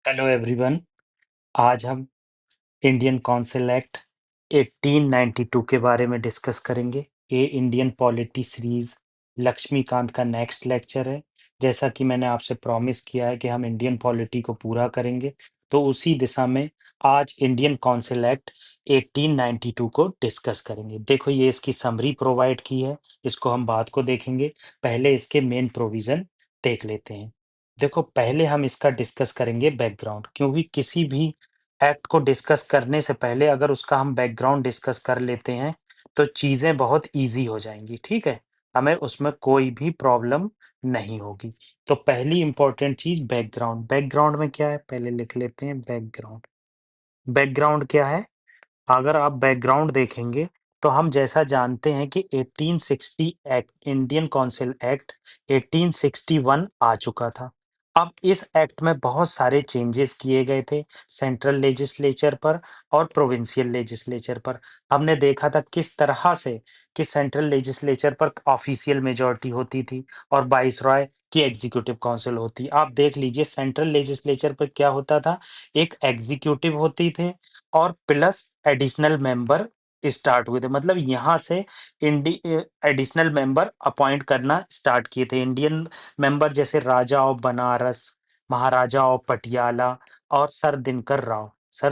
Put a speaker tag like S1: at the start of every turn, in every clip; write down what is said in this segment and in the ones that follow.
S1: Hello everyone. आज हम Indian council act 1892 के बारे में डिस्कस करेंगे। ये इंडियन पॉलिटी सीरीज लक्ष्मीकांत का नेक्स्ट लेक्चर है। जैसा कि मैंने आपसे प्रॉमिस किया है कि हम इंडियन पॉलिटी को पूरा करेंगे, तो उसी दिशा में आज इंडियन काउंसिल एक्ट 1892 को डिस्कस करेंगे। देखो, ये इसकी समरी प्रोवाइड की है, इसको हम बाद को देखेंगे। पहले इसके मेन प्रोविजन देख लेते हैं। देखो, पहले हम इसका डिस्कस करेंगे बैकग्राउंड, क्योंकि किसी भी एक्ट को डिस्कस करने से पहले अगर उसका हम बैकग्राउंड डिस्कस कर लेते हैं, तो चीज़ें बहुत ईज़ी हो जाएँगी, ठीक है? हमें उसमें कोई भी प्रॉब्लम नहीं होगी। तो पहली इम्पोर्टेंट चीज़ बैकग्राउंड। बैकग्राउंड में क्या है, पहले लिख लेते हैं बैकग्राउंड। बैकग्राउंड क्या है? अगर आप बैकग्राउंड देखेंगे, तो हम जैसा जानते हैं कि 1860 एक्ट, इंडियन काउंसिल एक्ट 1861 आ चुका था। अब इस एक्ट में बहुत सारे चेंजेस किए गए थे सेंट्रल लेजिस्लेचर पर और प्रोविंशियल लेजिस्लेचर पर। हमने देखा था किस तरह से कि सेंट्रल लेजिस्लेचर पर ऑफिशियल मेजॉरिटी होती थी और वाइसरॉय की एग्जीक्यूटिव काउंसिल होती। आप देख लीजिए, सेंट्रल लेजिस्लेचर पर क्या होता था, एक एग्जीक्यूटिव होती थे और प्लस एडिशनल मेंबर स्टार्ट हुए थे। मतलब यहाँ से एडिशनल मेंबर अपॉइंट करना स्टार्ट किए थे। इंडियन मेंबर जैसे राजा ऑफ बनारस, महाराजा ऑफ पटियाला और सर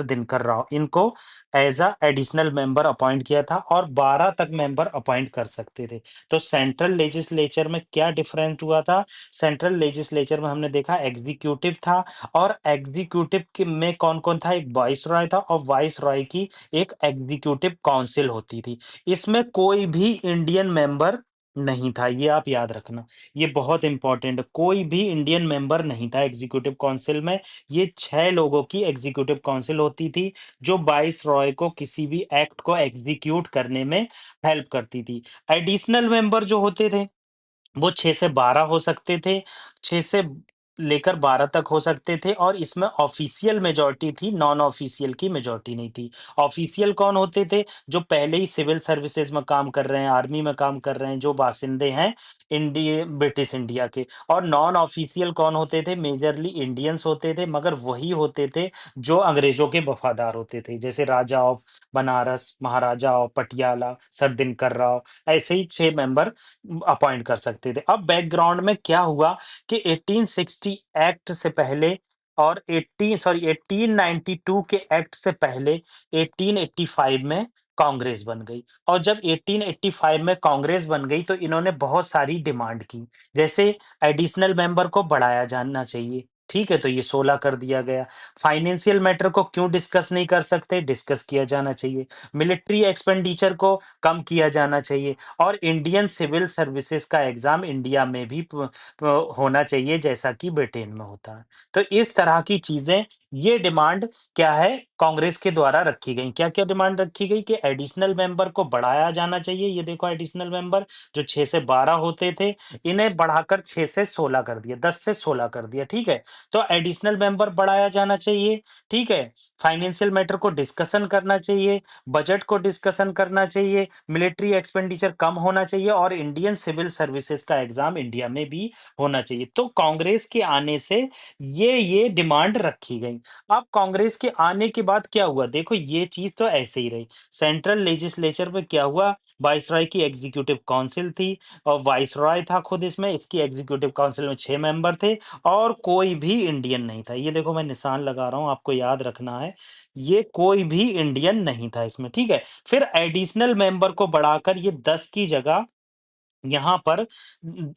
S1: दिनकर राव इनको as a additional member appoint किया था और 12 तक मेंबर अपॉइंट कर सकते थे। तो सेंट्रल लेजिस्लेचर में क्या डिफरेंस हुआ था? सेंट्रल लेजिस्लेचर में हमने देखा एग्जीक्यूटिव था और एग्जीक्यूटिव के में कौन-कौन था? एक वाइसरॉय था और वाइसरॉय की एक एग्जीक्यूटिव काउंसिल होती थी। इसमें कोई भी इंडियन मेंबर नहीं था, ये आप याद रखना। ये बहुत इम्पोर्टेंट है, कोई भी इंडियन मेंबर नहीं था एग्जीक्यूटिव काउंसिल में। ये 6 लोगों की एग्जीक्यूटिव काउंसिल होती थी, जो वाइसरॉय को किसी भी एक्ट को एग्जीक्यूट करने में हेल्प करती थी। एडिशनल मेंबर जो होते थे, वो 6 से 12 हो सकते थे, 6 से लेकर 12 तक हो सकते थे और इसमें ऑफ़िशियल मेजॉरिटी थी, नॉन ऑफ़िशियल की मेजॉरिटी नहीं थी। ऑफ़िशियल कौन होते थे? जो पहले ही सिविल सर्विसेज़ में काम कर रहे हैं, आर्मी में काम कर रहे हैं, जो बाशिंदे हैं ब्रिटिश इंडिया के। और नॉन ऑफ़िशियल कौन होते थे? मेजरली इंडियंस होते थे, मगर वही होते थे जो अंग्रेज़ों के वफ़ादार होते थे। जैसे Raja of Banaras, Maharaja of Patiala, sir Dinkar Rao, ऐसे ही 6 मेंबर अपॉइंट कर सकते थे। अब बैकग्राउंड में क्या हुआ कि 1860 एक्ट से पहले और 1892 के एक्ट से पहले 1885 में कांग्रेस बन गई। और जब 1885 में कांग्रेस बन गई, तो इन्होंने बहुत सारी डिमांड की। जैसे एडिशनल मेंबर को बढ़ाया जाना चाहिए, ठीक है? तो ये 16 कर दिया गया। फाइनेंशियल मैटर को क्यों डिस्कस नहीं कर सकते? डिस्कस किया जाना चाहिए। मिलिट्री एक्सपेंडिचर को कम किया जाना चाहिए। और इंडियन सिविल सर्विसेज का एग्जाम इंडिया में भी होना चाहिए, जैसा कि ब्रिटेन में होता है। तो इस तरह की चीजें, ये डिमांड क्या है, कांग्रेस के द्वारा रखी गई। क्या क्या डिमांड रखी गई कि एडिशनल मेंबर को बढ़ाया जाना चाहिए। ये देखो, एडिशनल मेंबर जो 6 से 12 होते थे, इन्हें बढ़ाकर 6 से 16 कर दिया, 10 से 16 कर दिया, ठीक है? तो एडिशनल मेंबर बढ़ाया जाना चाहिए, ठीक है? फाइनेंशियल मैटर को डिस्कशन करना चाहिए, बजट को डिस्कशन करना चाहिए, मिलिट्री एक्सपेंडिचर कम होना चाहिए और इंडियन सिविल सर्विसेज का एग्जाम इंडिया में भी होना चाहिए। तो कांग्रेस के आने से ये डिमांड रखी गई। अब कांग्रेस के आने के बाद क्या हुआ? देखो, ये चीज तो ऐसे ही रही। सेंट्रल लेजिस्लेचर में क्या हुआ? वाइसरॉय की एग्जीक्यूटिव काउंसिल थी और वाइसरॉय था खुद इसमें। इसकी एग्जीक्यूटिव काउंसिल में 6 मेंबर थे और कोई भी इंडियन नहीं था। ये देखो, मैं निशान लगा रहा हूं, आपको याद रखना है। ये कोई भी इंडियन नहीं था इसमें, ठीक है? फिर एडिशनल मेंबर को बढ़ाकर ये 10 की जगह यहाँ पर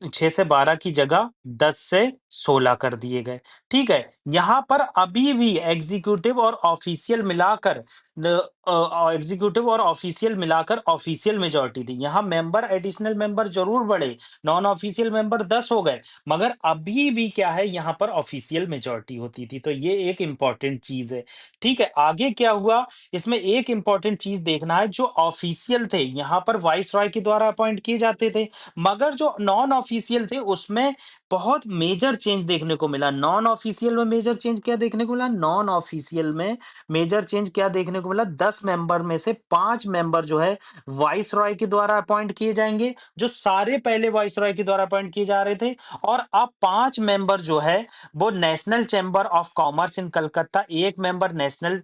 S1: 6 से 12 की जगह 10 से 16 कर दिए गए, ठीक है? यहाँ पर अभी भी एग्ज़ीक्यूटिव और ऑफ़िशियल मिलाकर एग्ज़ीक्यूटिव और ऑफ़िशियल मिलाकर ऑफ़िशियल मेजॉरिटी थी। यहाँ मेंबर, एडिशनल मेंबर ज़रूर बढ़े, नॉन ऑफ़िशियल मेंबर 10 हो गए, मगर अभी भी क्या है, यहाँ पर ऑफ़िशियल मेजॉरिटी होती थी। तो ये एक इम्पोर्टेंट चीज़ है, ठीक है? आगे क्या हुआ, इसमें एक इम्पोर्टेंट चीज़ देखना है, जो ऑफ़िशियल थे, यहाँ पर वाइसरॉय के द्वारा अपॉइंट किए जाते थे। मगर जो नॉन ऑफिशियल थे, उसमें बहुत मेजर चेंज देखने को मिला। नॉन ऑफिशियल में मेजर चेंज क्या देखने को मिला? नॉन ऑफिशियल में मेजर चेंज क्या देखने को मिला? 10 मेंबर में से 5 मेंबर जो है वाइसरॉय के द्वारा अपॉइंट किए जाएँगे, जो सारे पहले वाइसरॉय के द्वारा अपॉइंट किए जा रहे थे। और अब 5 मेंबर जो है वो national chamber of commerce in Calcutta, 1 member national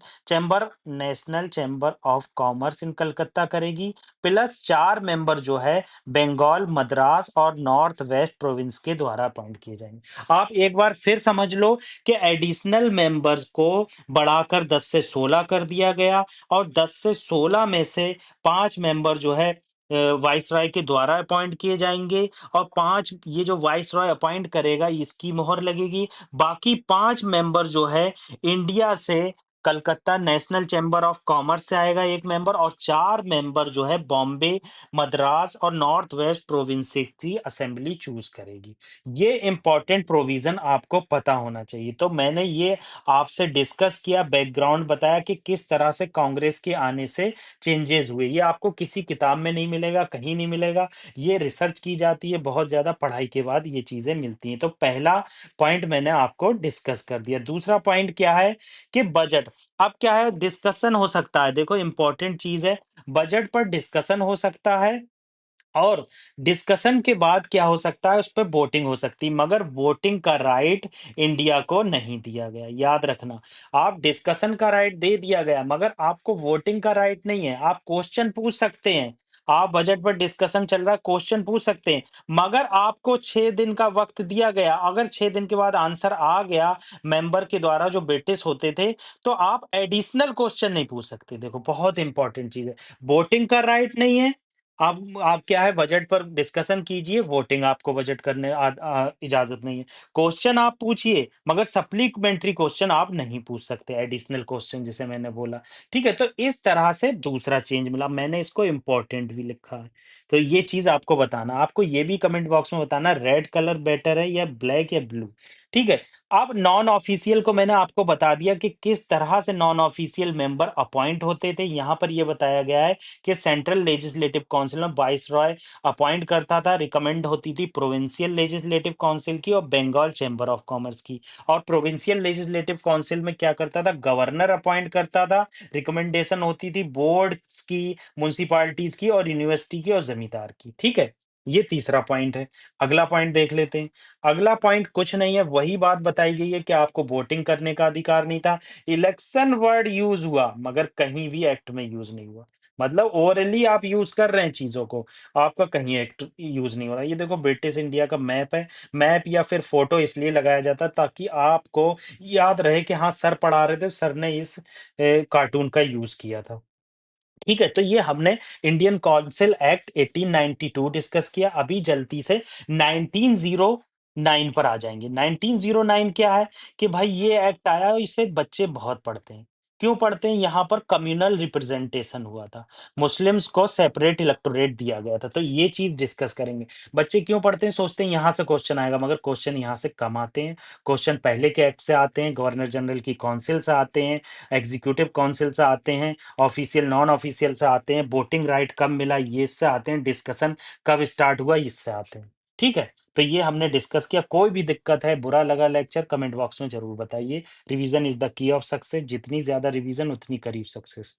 S1: chamber of commerce इन कलकत्ता करेगी, प्लस 4 मेंबर जो है बंगाल, मद्रास और नॉर्थ वेस्ट प्रोविंस के द्वारा अपॉइंट किए जाएँगे। आप एक बार फिर समझ लो कि एडिशनल मेंबर्स को बढ़ाकर 10 से 16 कर दिया गया और 10 से 16 में से 5 मेंबर जो है वाइसरॉय के द्वारा अपॉइंट किए जाएँगे और 5 ये जो वाइसरॉय अपॉइंट करेगा इसकी मोहर लगेगी। बाकी 5 मेंबर जो है इंडिया से Calcutta national chamber of commerce से आएगा 1 मेंबर और 4 मेंबर जो है बॉम्बे, मद्रास और नॉर्थ वेस्ट प्रोविंसेस की असेंबली चूज करेगी। ये इंपॉर्टेंट प्रोविजन आपको पता होना चाहिए। तो मैंने ये आपसे डिस्कस किया, बैकग्राउंड बताया कि किस तरह से कांग्रेस के आने से चेंजेस हुए। ये आपको किसी किताब में नहीं मिलेगा, कहीं नहीं मिलेगा। ये रिसर्च की जाती है, बहुत ज़्यादा पढ़ाई के बाद ये चीज़ें मिलती हैं। तो पहला पॉइंट मैंने आपको डिस्कस कर दिया। दूसरा पॉइंट क्या है कि बजट। अब क्या है, डिस्कशन हो सकता है। देखो इंपॉर्टेंट चीज़ है, बजट पर डिस्कशन हो सकता है और डिस्कशन के बाद क्या हो सकता है, उस पे वोटिंग हो सकती है, मगर वोटिंग का राइट इंडिया को नहीं दिया गया। याद रखना, आप डिस्कशन का राइट दे दिया गया, मगर आपको वोटिंग का राइट नहीं है। आप क्वेश्चन पूछ सकते हैं, आप बजट पर डिस्कशन चल रहा है, क्वेश्चन पूछ सकते हैं, मगर आपको 6 दिन का वक्त दिया गया। अगर 6 दिन के बाद आंसर आ गया मेंबर के द्वारा जो ब्रिटिश होते थे, तो आप एडिशनल क्वेश्चन नहीं पूछ सकते। देखो बहुत इंपॉर्टेंट चीज़ है, वोटिंग का राइट नहीं है। आप क्या है, बजट पर डिस्कशन कीजिए, वोटिंग आपको बजट करने इजाज़त नहीं है। क्वेश्चन आप पूछिए, मगर सप्लीमेंट्री क्वेश्चन आप नहीं पूछ सकते, एडिशनल क्वेश्चन जिसे मैंने बोला। ठीक है? तो इस तरह से दूसरा चेंज मिला, मैंने इसको इम्पोर्टेंट भी लिखा है। तो ये चीज़ आपको बताना, आपको ये भी कमेंट बॉक्स में बताना रेड कलर बेटर है या ब्लैक या ब्लू, ठीक है? अब नॉन ऑफिशियल को मैंने आपको बता दिया कि किस तरह से नॉन ऑफिशियल मेंबर अपॉइंट होते थे। यहाँ पर ये बताया गया है कि सेंट्रल लेजिस्लेटिव काउंसिल में वाइसरॉय अपॉइंट करता था, रिकमेंड होती थी प्रोविंशियल लेजिस्लेटिव काउंसिल की और बंगाल चैम्बर ऑफ कॉमर्स की। और प्रोविंशियल लेजिस्लेटिव काउंसिल में क्या करता था, गवर्नर अपॉइंट करता था, रिकमेंडेशन होती थी बोर्ड्स की, म्युनिसिपैलिटीज की और यूनिवर्सिटी की और जमींदार की। ठीक है? ये तीसरा पॉइंट है। अगला पॉइंट देख लेते हैं। अगला पॉइंट कुछ नहीं है, वही बात बताई गई है कि आपको वोटिंग करने का अधिकार नहीं था। इलेक्शन वर्ड यूज़ हुआ, मगर कहीं भी एक्ट में यूज़ नहीं हुआ। मतलब ओरली आप यूज़ कर रहे हैं चीज़ों को, आपका कहीं एक्ट यूज़ नहीं हो रहा है। ये देखो ब्रिटिश इंडिया का मैप है, मैप या फिर फ़ोटो इसलिए लगाया जाता है ताकि आपको याद रहे कि हाँ, सर पढ़ा रहे थे, सर ने इस कार्टून का यूज़ किया था। ठीक है, तो ये हमने इंडियन काउंसिल एक्ट 1892 डिस्कस किया। अभी जल्दी से 1909 पर आ जाएँगे। 1909 क्या है कि भाई ये एक्ट आया और इसे बच्चे बहुत पढ़ते हैं। क्यों पढ़ते हैं? यहाँ पर कम्युनल रिप्रेजेंटेशन हुआ था। मुस्लिम्स को सेपरेट इलेक्टोरेट दिया गया था, तो ये चीज़ डिस्कस करेंगे। बच्चे क्यों पढ़ते हैं? सोचते हैं यहाँ से क्वेश्चन आएगा, मगर क्वेश्चन यहाँ से कम आते हैं। क्वेश्चन पहले के एक्ट से आते हैं, गवर्नर जनरल की काउंसिल से आते हैं, एग्जीक्यूटिव काउंसिल से आते हैं, ऑफिशियल नॉन ऑफिशियल से आते हैं, वोटिंग राइट कब मिला ये इससे आते हैं, डिस्कशन कब स्टार्ट हुआ इससे आते हैं। ठीक है? तो ये हमने डिस्कस किया। कोई भी दिक्कत है, बुरा लगा लेक्चर, कमेंट बॉक्स में ज़रूर बताइए। Revision is the key of success, जितनी ज़्यादा रिवीजन उतनी करीब सक्सेस।